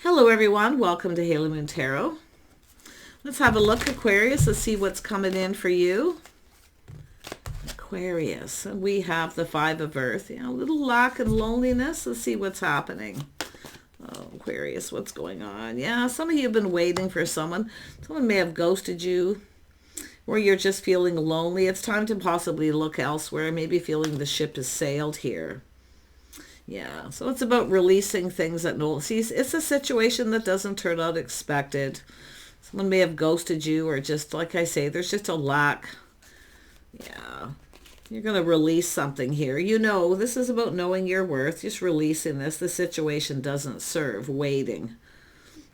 Hello everyone, welcome to Haley Moon Tarot. Let's have a look, Aquarius. Let's see what's coming in for you. Aquarius, and we have the Five of Earth. A little lack and loneliness. Let's see what's happening. Oh, Aquarius, what's going on? Yeah, some of you have been waiting for someone. Someone may have ghosted you, or you're just feeling lonely. It's time to possibly look elsewhere, maybe feeling the ship has sailed here. Yeah, so it's about releasing things that no, see, it's a situation that doesn't turn out expected. Someone may have ghosted you, or just, like I say, there's just a lack. Yeah, you're going to release something here. You know, this is about knowing your worth, just releasing this. The situation doesn't serve waiting.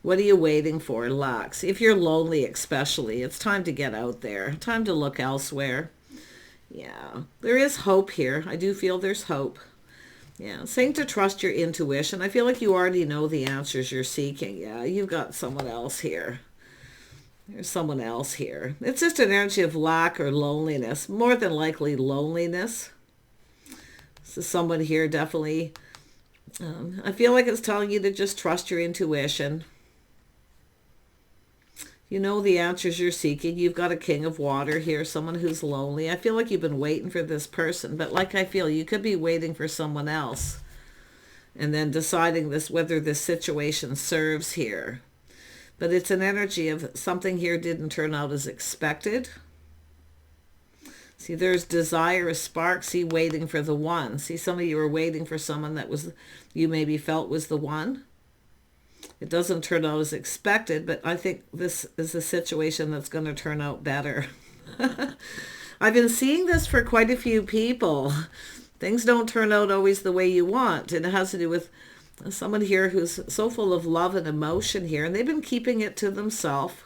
What are you waiting for? Lack. See, if you're lonely especially, it's time to get out there. Time to look elsewhere. Yeah, there is hope here. I do feel there's hope. Yeah, saying to trust your intuition. I feel like you already know the answers you're seeking. Yeah, you've got someone else here. There's someone else here. It's just an energy of lack or loneliness. More than likely loneliness. This is someone here definitely. I feel like it's telling you to just trust your intuition. You know the answers you're seeking. You've got a King of Water here, someone who's lonely. I feel like you've been waiting for this person, but like I feel, you could be waiting for someone else and then deciding whether this situation serves here. But it's an energy of something here didn't turn out as expected. See, there's desire, a spark. See, waiting for the one. See, some of you are waiting for someone that you maybe felt was the one. It doesn't turn out as expected, but I think this is a situation that's going to turn out better. I've been seeing this for quite a few people. Things don't turn out always the way you want, and it has to do with someone here who's so full of love and emotion here, and they've been keeping it to themselves,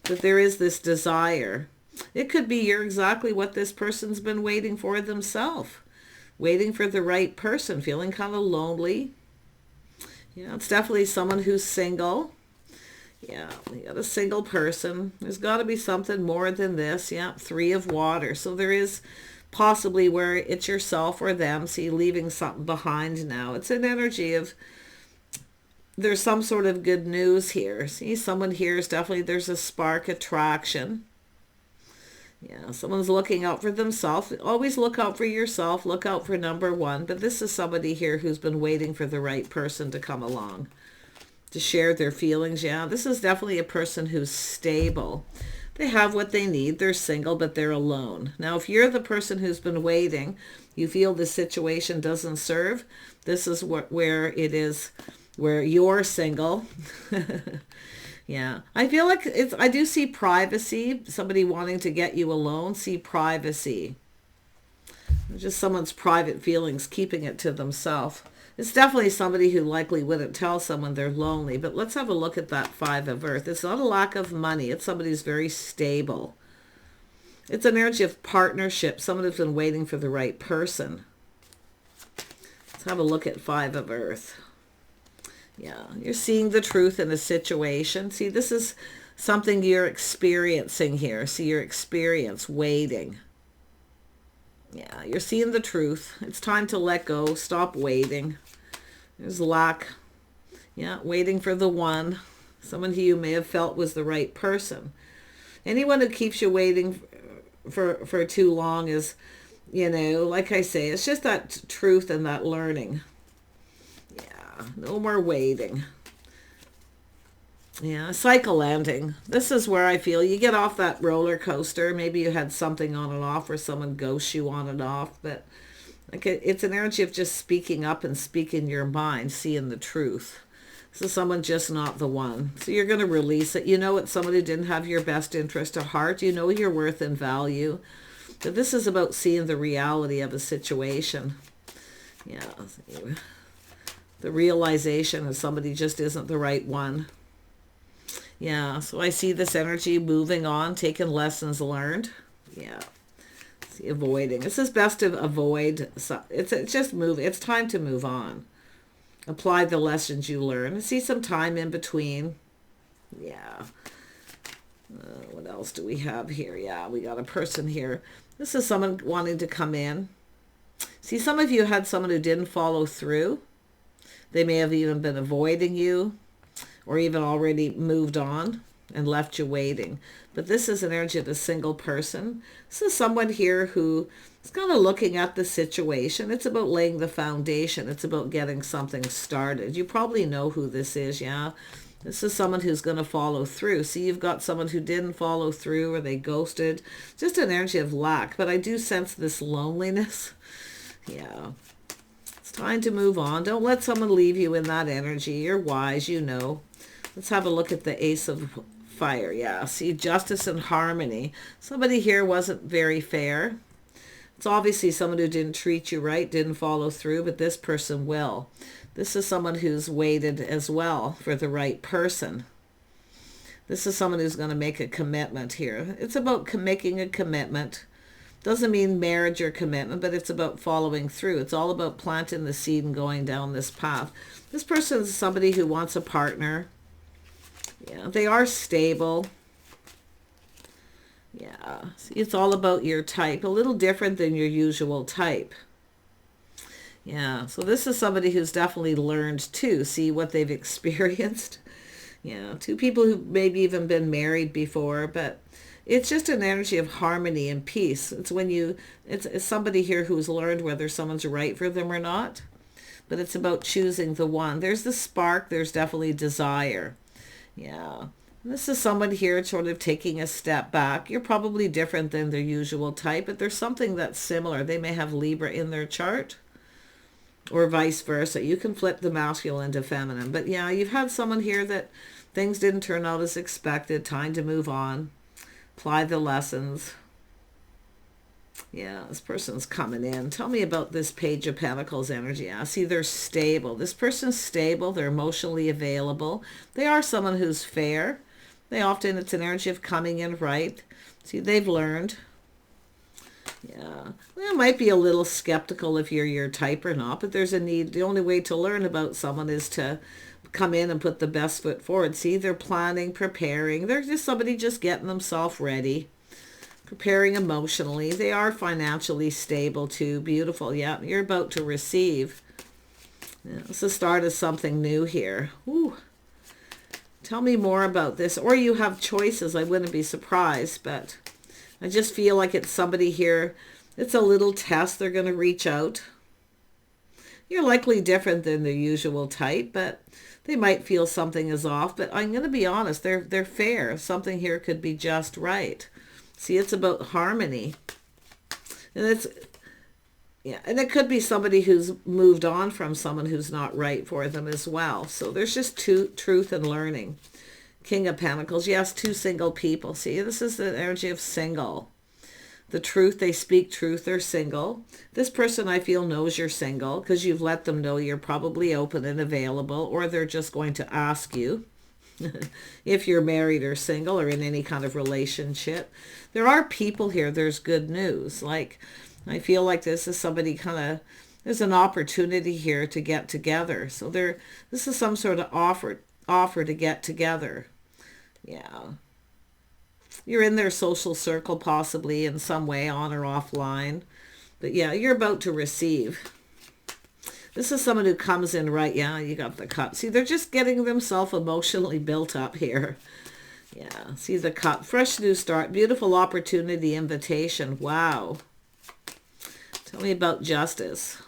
but there is this desire. It could be you're exactly what this person's been waiting for themselves, waiting for the right person, feeling kind of lonely. Yeah, it's definitely someone who's single. Yeah, you got a single person. There's got to be something more than this. Yeah, Three of Water. So there is possibly where it's yourself or them. See, leaving something behind now. It's an energy of there's some sort of good news here. See, someone here is definitely, there's a spark, attraction. Yeah, someone's looking out for themselves. Always look out for yourself. Look out for number one. But this is somebody here who's been waiting for the right person to come along, to share their feelings. Yeah, this is definitely a person who's stable. They have what they need. They're single, but they're alone. Now, if you're the person who's been waiting, you feel the situation doesn't serve, this is where it is, where you're single. Yeah, I feel like I do see privacy, somebody wanting to get you alone. See privacy. Just someone's private feelings, keeping it to themselves. It's definitely somebody who likely wouldn't tell someone they're lonely, but let's have a look at that Five of Earth. It's not a lack of money. It's somebody who's very stable. It's an energy of partnership, someone who's been waiting for the right person. Let's have a look at Five of Earth. Yeah, you're seeing the truth in a situation. See, this is something you're experiencing here. See, your experience, waiting. Yeah, you're seeing the truth. It's time to let go. Stop waiting. There's lack. Yeah, waiting for the one. Someone who you may have felt was the right person. Anyone who keeps you waiting for too long is, you know, like I say, it's just that truth and that learning. No more waiting. Yeah, cycle ending. This is where I feel you get off that roller coaster. Maybe you had something on and off, or someone ghosts you on and off. But like it's an energy of just speaking up and speaking your mind, seeing the truth. This is someone just not the one. So you're going to release it. You know it's someone who didn't have your best interest at heart. You know your worth and value. But this is about seeing the reality of a situation. Yeah. The realization that somebody just isn't the right one. Yeah, so I see this energy moving on, taking lessons learned. Yeah, see, avoiding. This is best to avoid. It's just move. It's time to move on. Apply the lessons you learn. See some time in between. Yeah. What else do we have here? Yeah, we got a person here. This is someone wanting to come in. See, some of you had someone who didn't follow through. They may have even been avoiding you. or even already moved on and left you waiting. But this is an energy of a single person. This is someone here who is kind of looking at the situation. It's about laying the foundation. It's about getting something started. You probably know who this is, yeah? This is someone who's going to follow through. See, you've got someone who didn't follow through, or they ghosted. Just an energy of lack. But I do sense this loneliness. Yeah. It's time to move on. Don't let someone leave you in that energy. You're wise, you know. Let's have a look at the Ace of Fire. Yeah, see, justice and harmony. Somebody here wasn't very fair. It's obviously someone who didn't treat you right, didn't follow through, but this person will. This is someone who's waited as well for the right person. This is someone who's going to make a commitment here. It's about making a commitment. Doesn't mean marriage or commitment, but it's about following through. It's all about planting the seed and going down this path. This person is somebody who wants a partner. Yeah, they are stable. Yeah, see, it's all about your type. A little different than your usual type. Yeah, so this is somebody who's definitely learned too. See what they've experienced. Yeah, two people who maybe even been married before, but it's just an energy of harmony and peace. It's when it's somebody here who's learned whether someone's right for them or not. But it's about choosing the one. There's the spark. There's definitely desire. Yeah. This is someone here sort of taking a step back. You're probably different than their usual type, but there's something that's similar. They may have Libra in their chart, or vice versa. You can flip the masculine to feminine. But yeah, you've had someone here that things didn't turn out as expected. Time to move on. Apply the lessons. Yeah, this person's coming in. Tell me about this Page of Pentacles energy. I see they're stable. This person's stable. They're emotionally available. They are someone who's fair. It's an energy of coming in right. See, they've learned. Yeah. Well, might be a little skeptical if you're your type or not, but there's a need. The only way to learn about someone is to come in and put the best foot forward. See, they're planning, preparing. They're just somebody just getting themselves ready. Preparing emotionally. They are financially stable too. Beautiful. Yeah, you're about to receive. Yeah, it's the start of something new here. Ooh. Tell me more about this. Or you have choices. I wouldn't be surprised, but I just feel like it's somebody here. It's a little test. They're going to reach out. You're likely different than their usual type, but they might feel something is off. But I'm going to be honest. They're fair. Something here could be just right. See, it's about harmony. And and it could be somebody who's moved on from someone who's not right for them as well. So there's just truth and learning. King of Pentacles. Yes, two single people. See, this is the energy of single. The truth, they speak truth, they're single. This person, I feel, knows you're single because you've let them know you're probably open and available, or they're just going to ask you. If you're married or single or in any kind of relationship. There are people here, there's good news. Like, I feel like this is somebody there's an opportunity here to get together. So this is some sort of offer to get together. Yeah. You're in their social circle possibly in some way, on or offline. But yeah, you're about to receive. This is someone who comes in right. Yeah, you got the cup. See, they're just getting themselves emotionally built up here. Yeah, see the cup. Fresh new start. Beautiful opportunity, invitation. Wow. Tell me about justice.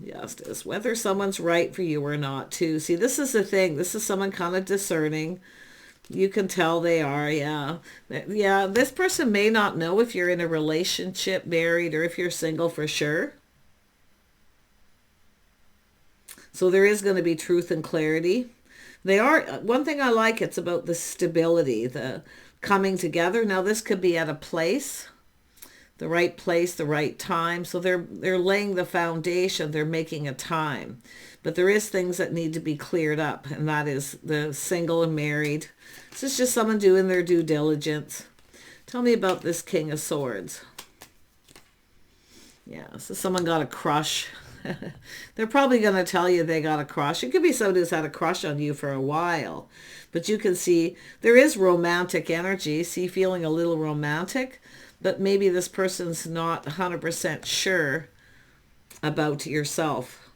Justice. Whether someone's right for you or not, too. See, this is the thing. This is someone kind of discerning. You can tell they are, yeah. Yeah, this person may not know if you're in a relationship, married, or if you're single for sure. So there is going to be truth and clarity. One thing I like, it's about the stability, the coming together. Now this could be at a place, the right time. So they're laying the foundation, they're making a time. But there is things that need to be cleared up, and that is the single and married. This is just someone doing their due diligence. Tell me about this King of Swords. Yeah, so someone got a crush. They're probably going to tell you they got a crush. It could be someone who's had a crush on you for a while. But you can see there is romantic energy. See, feeling a little romantic. But maybe this person's not 100% sure about yourself.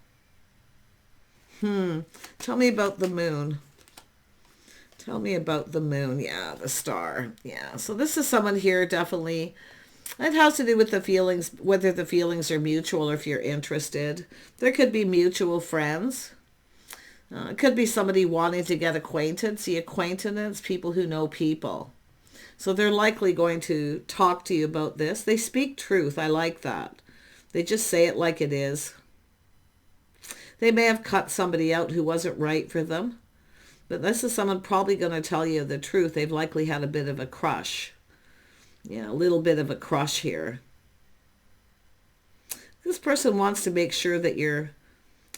Tell me about the moon. Tell me about the moon. Yeah, the star. Yeah, so this is someone here definitely. It has to do with the feelings, whether the feelings are mutual or if you're interested. There could be mutual friends. It could be somebody wanting to get acquainted. See, acquaintance, people who know people. So they're likely going to talk to you about this. They speak truth. I like that. They just say it like it is. They may have cut somebody out who wasn't right for them. But this is someone probably going to tell you the truth. They've likely had a bit of a crush. Yeah, a little bit of a crush here. This person wants to make sure that you're,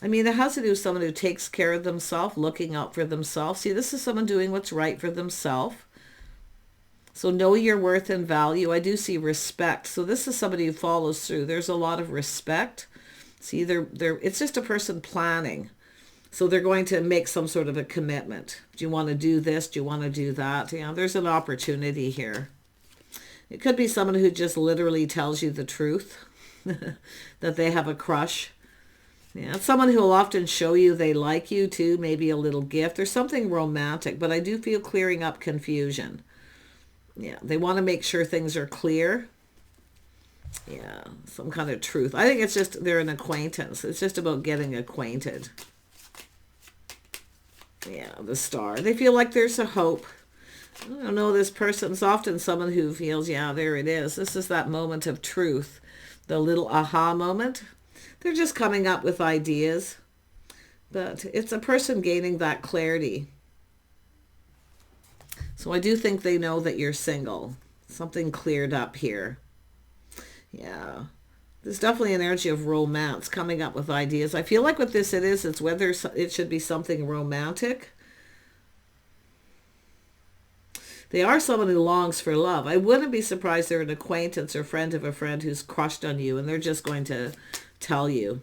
I mean, it has to do with someone who takes care of themselves, looking out for themselves. See, this is someone doing what's right for themselves. So know your worth and value. I do see respect. So this is somebody who follows through. There's a lot of respect. See, it's just a person planning. So they're going to make some sort of a commitment. Do you want to do this? Do you want to do that? Yeah, there's an opportunity here. It could be someone who just literally tells you the truth, that they have a crush. Yeah, it's someone who will often show you they like you too, maybe a little gift or something romantic, but I do feel clearing up confusion. Yeah, they want to make sure things are clear. Yeah, some kind of truth. I think it's just they're an acquaintance. It's just about getting acquainted. Yeah, the star. They feel like there's a hope. I don't know, this person's often someone who feels, yeah, there it is. This is that moment of truth, the little aha moment. They're just coming up with ideas, but it's a person gaining that clarity. So I do think they know that you're single. Something cleared up here. Yeah. There's definitely an energy of romance, coming up with ideas. I feel like what this it is, it's whether it should be something romantic. They are someone who longs for love. I wouldn't be surprised they're an acquaintance or friend of a friend who's crushed on you and they're just going to tell you.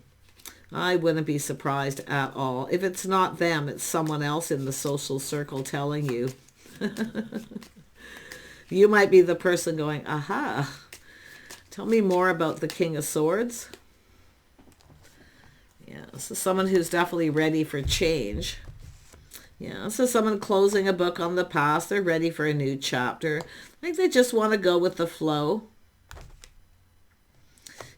I wouldn't be surprised at all. If it's not them, it's someone else in the social circle telling you. You might be the person going, aha. Tell me more about the King of Swords. Yeah, so someone who's definitely ready for change. Yeah, so someone closing a book on the past. They're ready for a new chapter. I think they just want to go with the flow.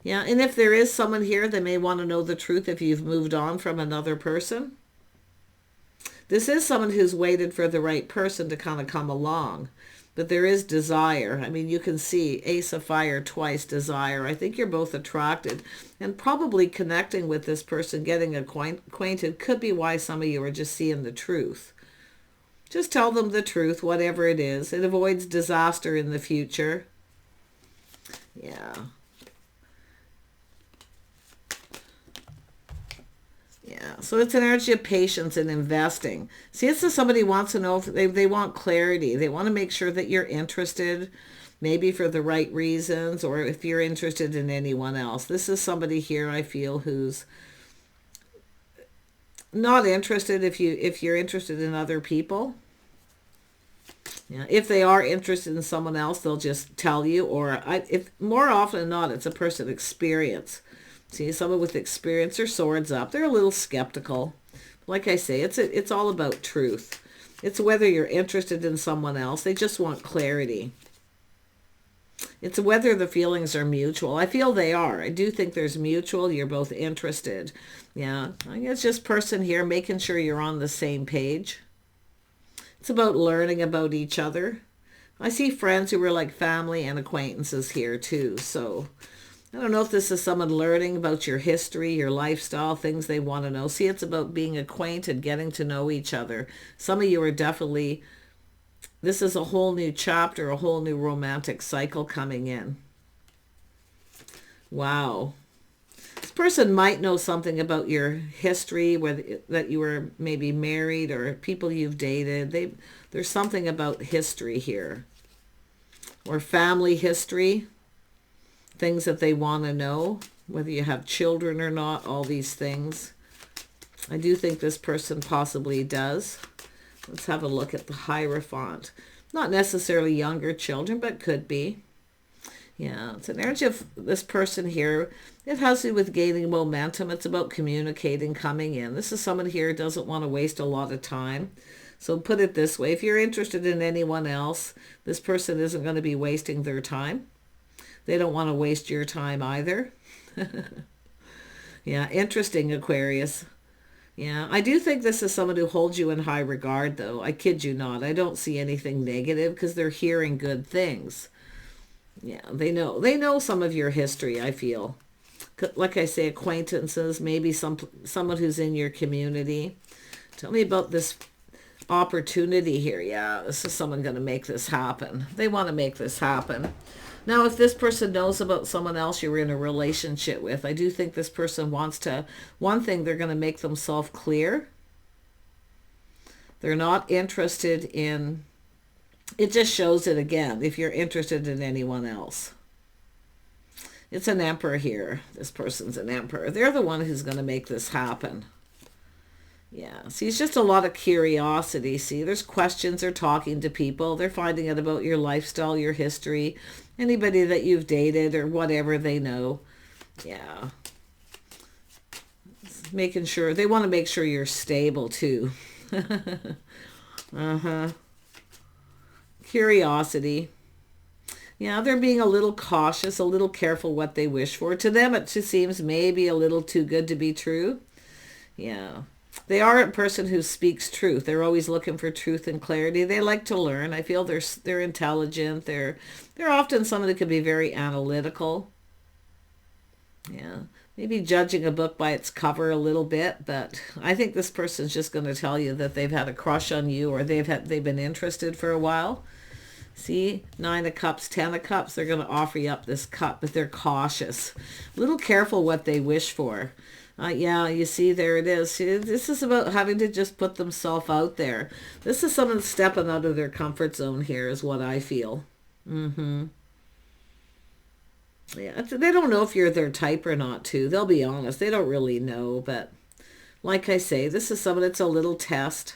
Yeah, and if there is someone here, they may want to know the truth if you've moved on from another person. This is someone who's waited for the right person to kind of come along. But there is desire. I mean, you can see Ace of Fire twice, desire. I think you're both attracted and probably connecting with this person, getting acquainted could be why some of you are just seeing the truth. Just tell them the truth, whatever it is. It avoids disaster in the future. Yeah. Yeah, so it's an energy of patience and investing. See, it's just somebody wants to know if they want clarity. They want to make sure that you're interested, maybe for the right reasons, or if you're interested in anyone else. This is somebody here, I feel, who's not interested if you're interested in other people. Yeah, if they are interested in someone else, they'll just tell you, or if more often than not, it's a person experience. See, someone with experience or swords up. They're a little skeptical. Like I say, it's all about truth. It's whether you're interested in someone else. They just want clarity. It's whether the feelings are mutual. I feel they are. I do think there's mutual. You're both interested. Yeah, I guess just person here making sure you're on the same page. It's about learning about each other. I see friends who were like family and acquaintances here too. So I don't know if this is someone learning about your history, your lifestyle, things they want to know. See, it's about being acquainted, getting to know each other. Some of you are definitely, this is a whole new chapter, a whole new romantic cycle coming in. Wow. This person might know something about your history, whether that you were maybe married or people you've dated. There's something about history here. Or family history. Things that they want to know, whether you have children or not, all these things. I do think this person possibly does. Let's have a look at the Hierophant. Not necessarily younger children, but could be. Yeah, it's an energy of this person here. It has to do with gaining momentum. It's about communicating, coming in. This is someone here who doesn't want to waste a lot of time. So put it this way, if you're interested in anyone else, this person isn't going to be wasting their time. They don't want to waste your time either. Yeah, interesting, Aquarius. Yeah, I do think this is someone who holds you in high regard, though. I kid you not. I don't see anything negative because they're hearing good things. Yeah, they know some of your history, I feel. Like I say, acquaintances, maybe someone who's in your community. Tell me about this opportunity here. Yeah, this is someone going to make this happen. They want to make this happen. Now, if this person knows about someone else you're in a relationship with, I do think this person wants to, one thing, they're going to make themselves clear. They're not interested in, it just shows it again, if you're interested in anyone else. It's an emperor here. This person's an emperor. They're the one who's going to make this happen. Yeah, see, it's just a lot of curiosity. See, there's questions. They're talking to people. They're finding out about your lifestyle, your history, anybody that you've dated or whatever they know. Yeah. Making sure, they want to make sure you're stable too. Curiosity. Yeah, they're being a little cautious, a little careful what they wish for. To them, it just seems maybe a little too good to be true. Yeah. They are a person who speaks truth. They're always looking for truth and clarity. They like to learn. I feel they're intelligent. They're often someone who can be very analytical. Yeah, maybe judging a book by its cover a little bit, but I think this person's just going to tell you that they've had a crush on you, or they've been interested for a while. See, 9 of Cups, 10 of Cups, they're going to offer you up this cup, but they're cautious. A little careful what they wish for. Yeah, you see, there it is. See, this is about having to just put themselves out there. This is someone stepping out of their comfort zone here is what I feel. Yeah, they don't know if you're their type or not, too. They'll be honest. They don't really know, but like I say, this is someone that's a little test.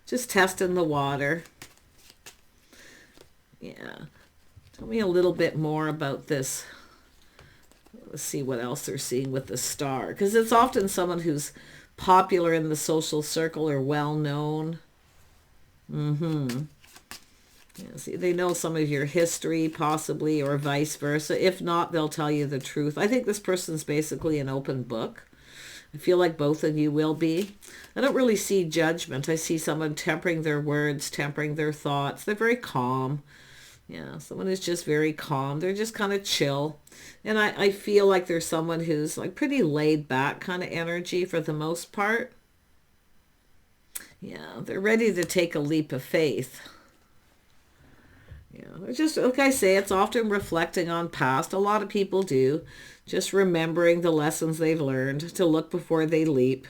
Just testing the water. Yeah. Tell me a little bit more about this. Let's see what else they're seeing with the star. Because it's often someone who's popular in the social circle or well-known. Yeah, see, they know some of your history, possibly, or vice versa. If not, they'll tell you the truth. I think this person's basically an open book. I feel like both of you will be. I don't really see judgment. I see someone tempering their words, tempering their thoughts. They're very calm. Yeah, someone who's just very calm. They're just kind of chill. And I feel like there's someone who's like pretty laid back kind of energy for the most part. Yeah, they're ready to take a leap of faith. Yeah, it's just, like I say, it's often reflecting on past. A lot of people do. Just remembering the lessons they've learned to look before they leap.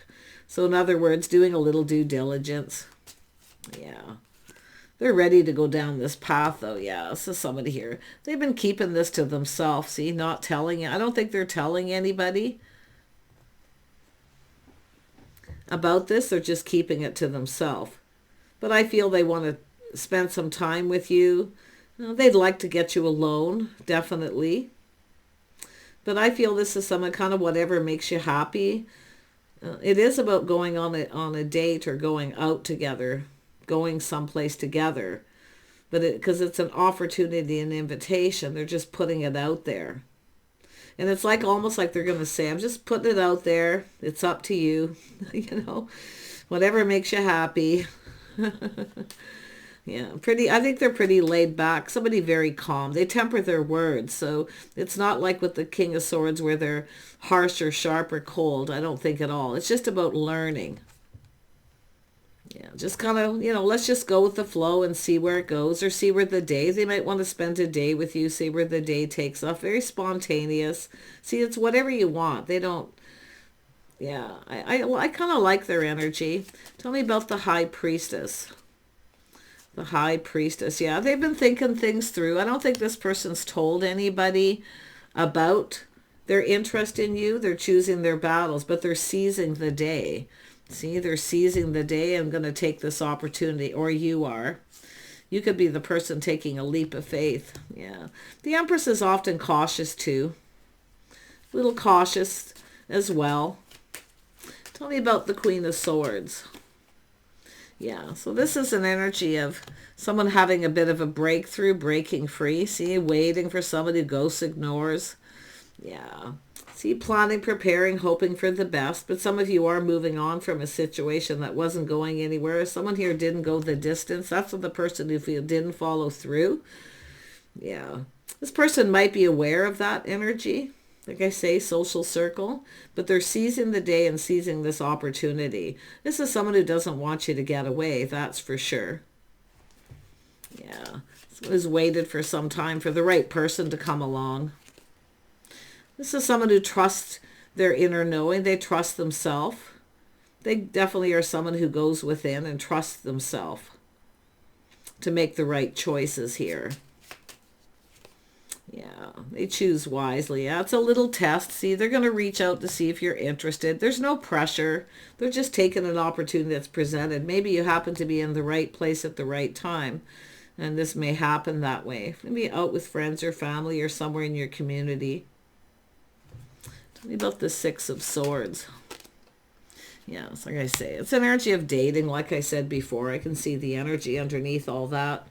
So in other words, doing a little due diligence. Yeah. They're ready to go down this path, though. Yeah, this is somebody here. They've been keeping this to themselves. See, not telling. I don't think they're telling anybody about this. They're just keeping it to themselves. But I feel they want to spend some time with you. They'd like to get you alone, definitely. But I feel this is someone kind of whatever makes you happy. It is about going on a date or going out together. Going someplace together, but because it's an opportunity, an invitation, they're just putting it out there. And it's like almost like they're going to say, I'm just putting it out there. It's up to you. Whatever makes you happy. Yeah, I think they're pretty laid back. Somebody very calm. They temper their words. So it's not like with the King of Swords where they're harsh or sharp or cold. I don't think at all. It's just about learning. Yeah, just kind of, let's just go with the flow and see where it goes, or see where they might want to spend a day with you, see where the day takes off. Very spontaneous. See, it's whatever you want. They don't, yeah, I kind of like their energy. Tell me about the High Priestess. The High Priestess, yeah, they've been thinking things through. I don't think this person's told anybody about their interest in you. They're choosing their battles, but they're seizing the day. See, they're seizing the day. I'm going to take this opportunity, or you are. You could be the person taking a leap of faith. Yeah. The Empress is often cautious too. A little cautious as well. Tell me about the Queen of Swords. Yeah, so this is an energy of someone having a bit of a breakthrough, breaking free. See, waiting for somebody who ghosts, ignores. Yeah. See, planning, preparing, hoping for the best. But some of you are moving on from a situation that wasn't going anywhere. Someone here didn't go the distance. That's what the person who feel didn't follow through. Yeah. This person might be aware of that energy. Like I say, social circle. But they're seizing the day and seizing this opportunity. This is someone who doesn't want you to get away. That's for sure. Yeah. Someone who's waited for some time for the right person to come along. This is someone who trusts their inner knowing. They trust themselves. They definitely are someone who goes within and trusts themselves to make the right choices here. Yeah, they choose wisely. Yeah, it's a little test. See, they're going to reach out to see if you're interested. There's no pressure. They're just taking an opportunity that's presented. Maybe you happen to be in the right place at the right time, and this may happen that way. Maybe out with friends or family or somewhere in your community. Tell me about the Six of Swords. Yeah, it's like I say, it's an energy of dating, like I said before. I can see the energy underneath all that.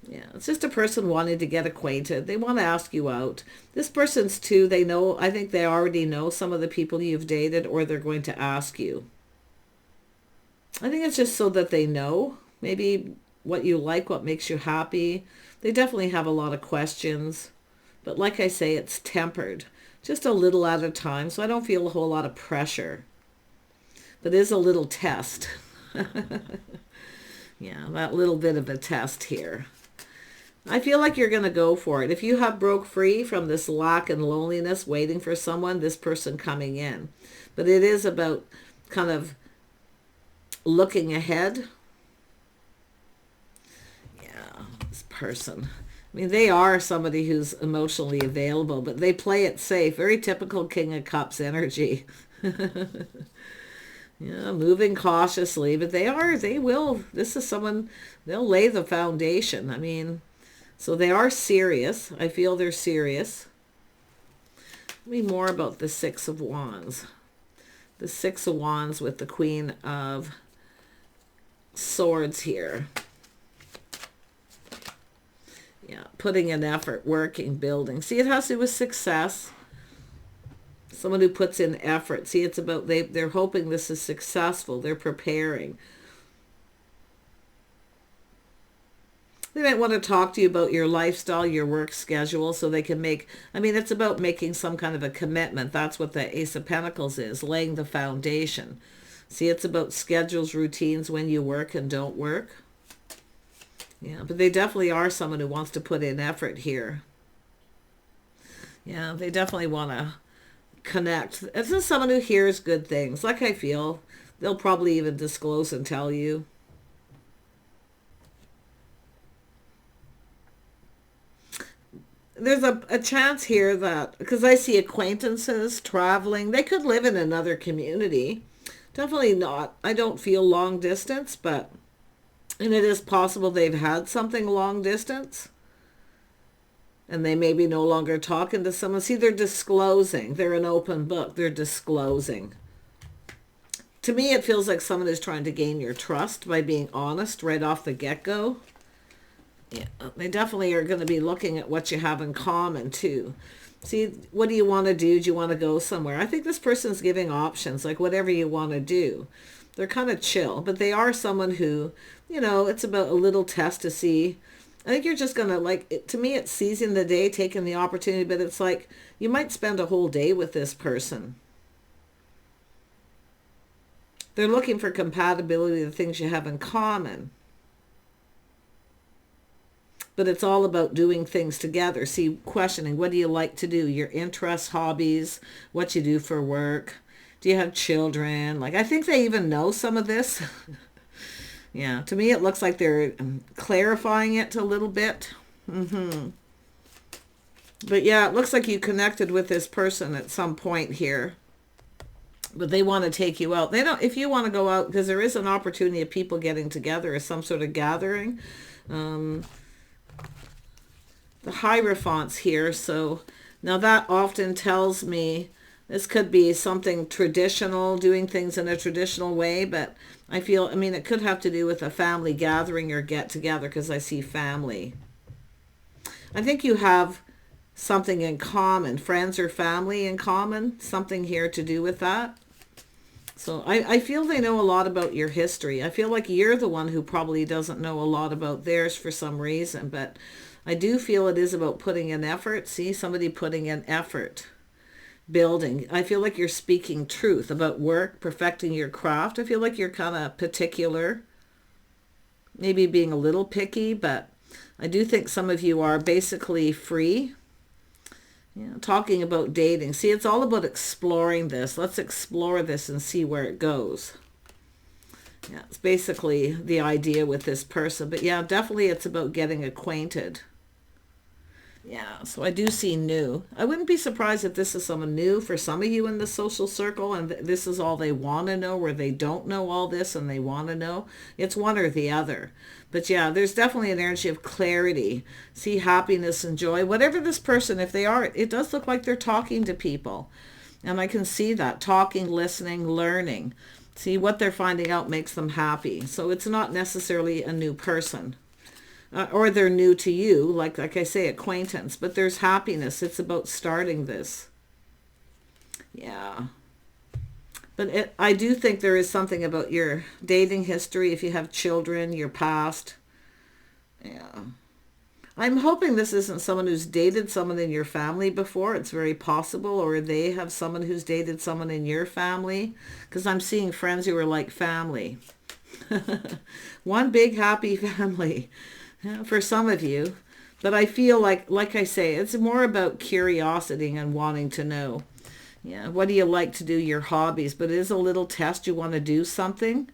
Yeah, it's just a person wanting to get acquainted. They want to ask you out. This person's too, they know, I think they already know some of the people you've dated, or they're going to ask you. I think it's just so that they know maybe what you like, what makes you happy. They definitely have a lot of questions. But like I say, it's tempered. Just a little at a time, so I don't feel a whole lot of pressure. But it is a little test. Yeah, that little bit of a test here. I feel like you're going to go for it. If you have broke free from this lack and loneliness, waiting for someone, this person coming in. But it is about kind of looking ahead. Yeah, this person. I mean, they are somebody who's emotionally available, but they play it safe. Very typical King of Cups energy. Yeah, moving cautiously, but they will. This is someone, they'll lay the foundation. I mean, so they are serious. I feel they're serious. Tell me more about the Six of Wands. The Six of Wands with the Queen of Swords here. Yeah, putting in effort, working, building. See, it has to do with success. Someone who puts in effort. See, it's about they're hoping this is successful. They're preparing. They might want to talk to you about your lifestyle, your work schedule, so they can make, I mean, it's about making some kind of a commitment. That's what the Ace of Pentacles is, laying the foundation. See, it's about schedules, routines, when you work and don't work. Yeah, but they definitely are someone who wants to put in effort here. Yeah, they definitely want to connect. This is someone who hears good things. Like I feel, they'll probably even disclose and tell you. There's a chance here that, because I see acquaintances traveling, they could live in another community. Definitely not, I don't feel long distance, but, and it is possible they've had something long distance. And they may be no longer talking to someone. See, they're disclosing. They're an open book. They're disclosing. To me, it feels like someone is trying to gain your trust by being honest right off the get-go. Yeah, they definitely are going to be looking at what you have in common, too. See, what do you want to do? Do you want to go somewhere? I think this person's giving options, like whatever you want to do. They're kind of chill, but they are someone who, you know, it's about a little test to see. I think you're just going to, like, to me, it's seizing the day, taking the opportunity, but it's like you might spend a whole day with this person. They're looking for compatibility, the things you have in common. But it's all about doing things together. See, questioning, what do you like to do? Your interests, hobbies, what you do for work. Do you have children? Like, I think they even know some of this. Yeah, to me it looks like they're clarifying it a little bit. But yeah, it looks like you connected with this person at some point here. But they want to take you out. They don't, if you want to go out, because there is an opportunity of people getting together or some sort of gathering. The Hierophant's here, so now that often tells me this could be something traditional, doing things in a traditional way, but I feel, I mean, it could have to do with a family gathering or get together, because I see family. I think you have something in common, friends or family in common, something here to do with that. So I feel they know a lot about your history. I feel like you're the one who probably doesn't know a lot about theirs for some reason, but I do feel it is about putting in effort. See, somebody putting in effort, building. I feel like you're speaking truth about work, perfecting your craft. I feel like you're kind of particular, maybe being a little picky, but I do think some of you are basically free. Yeah, talking about dating. See, it's all about exploring this. Let's explore this and see where it goes. Yeah, it's basically the idea with this person. But yeah, definitely it's about getting acquainted. Yeah, so I do see new. I wouldn't be surprised if this is someone new for some of you in the social circle, and this is all they want to know, where they don't know all this and they want to know. It's one or the other. But yeah, there's definitely an energy of clarity. See, happiness and joy. Whatever this person, if they are, it does look like they're talking to people. And I can see that. Talking, listening, learning. See, what they're finding out makes them happy. So it's not necessarily a new person. Or they're new to you, like I say, acquaintance. But there's happiness. It's about starting this. Yeah. But I do think there is something about your dating history, if you have children, your past. Yeah. I'm hoping this isn't someone who's dated someone in your family before. It's very possible. Or they have someone who's dated someone in your family. Because I'm seeing friends who are like family. One big happy family. For some of you. But I feel like I say, it's more about curiosity and wanting to know. Yeah, what do you like to do, your hobbies? But it is a little test. You want to do something.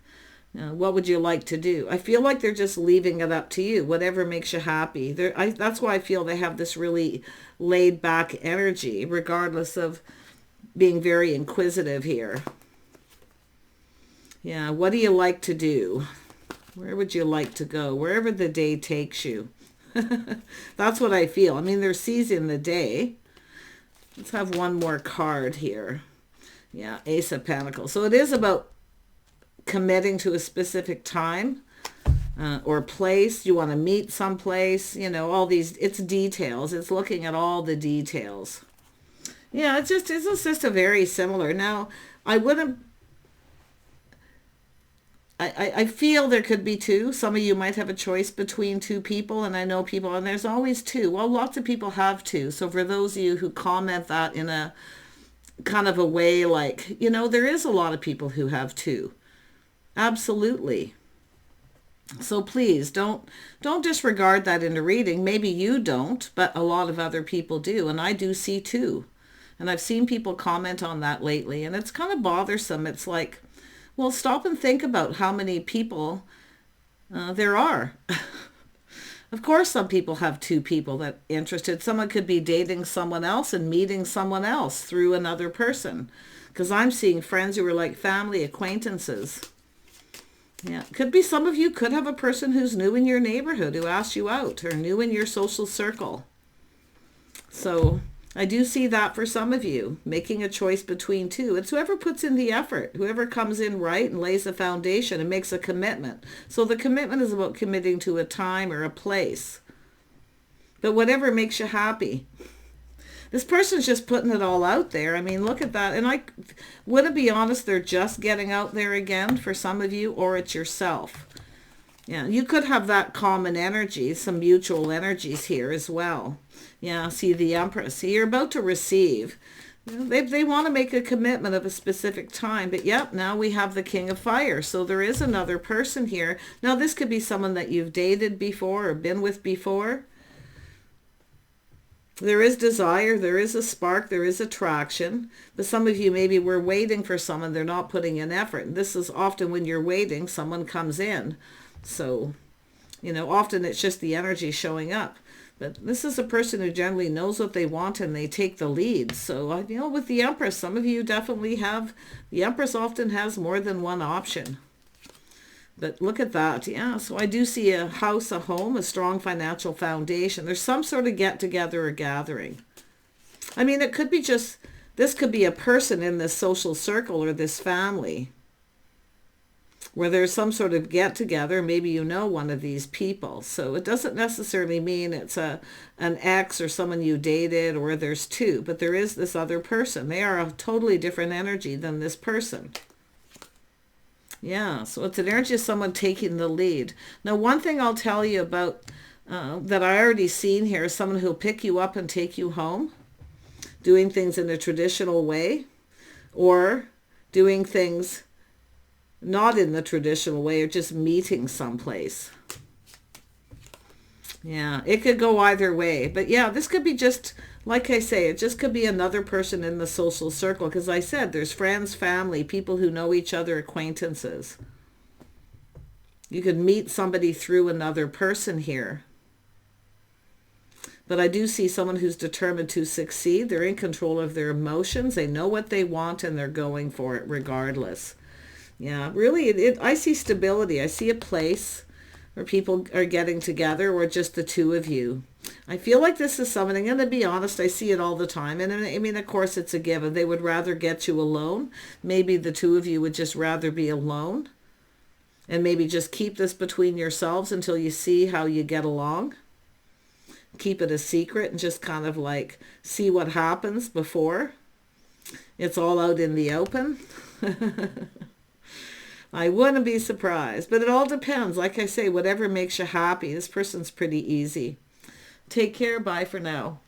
What would you like to do? I feel like they're just leaving it up to you. Whatever makes you happy. That's why I feel they have this really laid back energy, regardless of being very inquisitive here. Yeah, what do you like to do? Where would you like to go? Wherever the day takes you. That's what I feel. I mean, they're seizing the day. Let's have one more card here. Yeah, Ace of Pentacles. So it is about committing to a specific time or place. You want to meet someplace. You know, all these, it's details. It's looking at all the details. Yeah, it's just a very similar. Now, I wouldn't, I feel there could be two. Some of you might have a choice between two people, and I know people, and there's always two. Well, lots of people have two. So for those of you who comment that in a kind of a way like, you know, there is a lot of people who have two. Absolutely. So please don't disregard that in a reading. Maybe you don't, but a lot of other people do, and I do see two. And I've seen people comment on that lately, and it's kind of bothersome. It's like, well, stop and think about how many people there are. Of course, some people have two people that are interested. Someone could be dating someone else and meeting someone else through another person. Because I'm seeing friends who are like family acquaintances. Yeah, could be some of you could have a person who's new in your neighborhood who asked you out, or new in your social circle. So I do see that for some of you, making a choice between two. It's whoever puts in the effort, whoever comes in right and lays the foundation and makes a commitment. So the commitment is about committing to a time or a place. But whatever makes you happy. This person's just putting it all out there. I mean, look at that. And I wouldn't be honest, they're just getting out there again for some of you, or it's yourself. Yeah, you could have that common energy, some mutual energies here as well. Yeah, see the Empress. See, you're about to receive. They want to make a commitment of a specific time. But yep, now we have the King of Fire. So there is another person here. Now this could be someone that you've dated before or been with before. There is desire, there is a spark, there is attraction. But some of you maybe were waiting for someone, they're not putting in effort. And this is often when you're waiting, someone comes in. So, you know, often it's just the energy showing up. But this is a person who generally knows what they want and they take the lead. So, you know, with the Empress, some of you definitely have, the Empress often has more than one option. But look at that. Yeah, so I do see a house, a home, a strong financial foundation. There's some sort of get-together or gathering. I mean, it could be just, this could be a person in this social circle or this family. where there's some sort of get together. Maybe you know one of these people. So it doesn't necessarily mean it's an ex or someone you dated, or there's two, but there is this other person. They are a totally different energy than this person. Yeah, so it's an energy of someone taking the lead. Now, one thing I'll tell you about that I already seen here is someone who'll pick you up and take you home, doing things in a traditional way, or doing things not in the traditional way, or just meeting someplace. Yeah, it could go either way. But yeah, this could be just, like I say, it just could be another person in the social circle. Because I said there's friends, family, people who know each other, acquaintances. You could meet somebody through another person here. But I do see someone who's determined to succeed. They're in control of their emotions. They know what they want and they're going for it regardless. Yeah, really, I see stability. I see a place where people are getting together, or just the two of you. I feel like this is something, I'm going to be honest, I see it all the time. And I mean, of course, it's a given. They would rather get you alone. Maybe the two of you would just rather be alone. And maybe just keep this between yourselves until you see how you get along. Keep it a secret and just kind of like see what happens before it's all out in the open. I wouldn't be surprised, but it all depends. Like I say, whatever makes you happy. This person's pretty easy. Take care. Bye for now.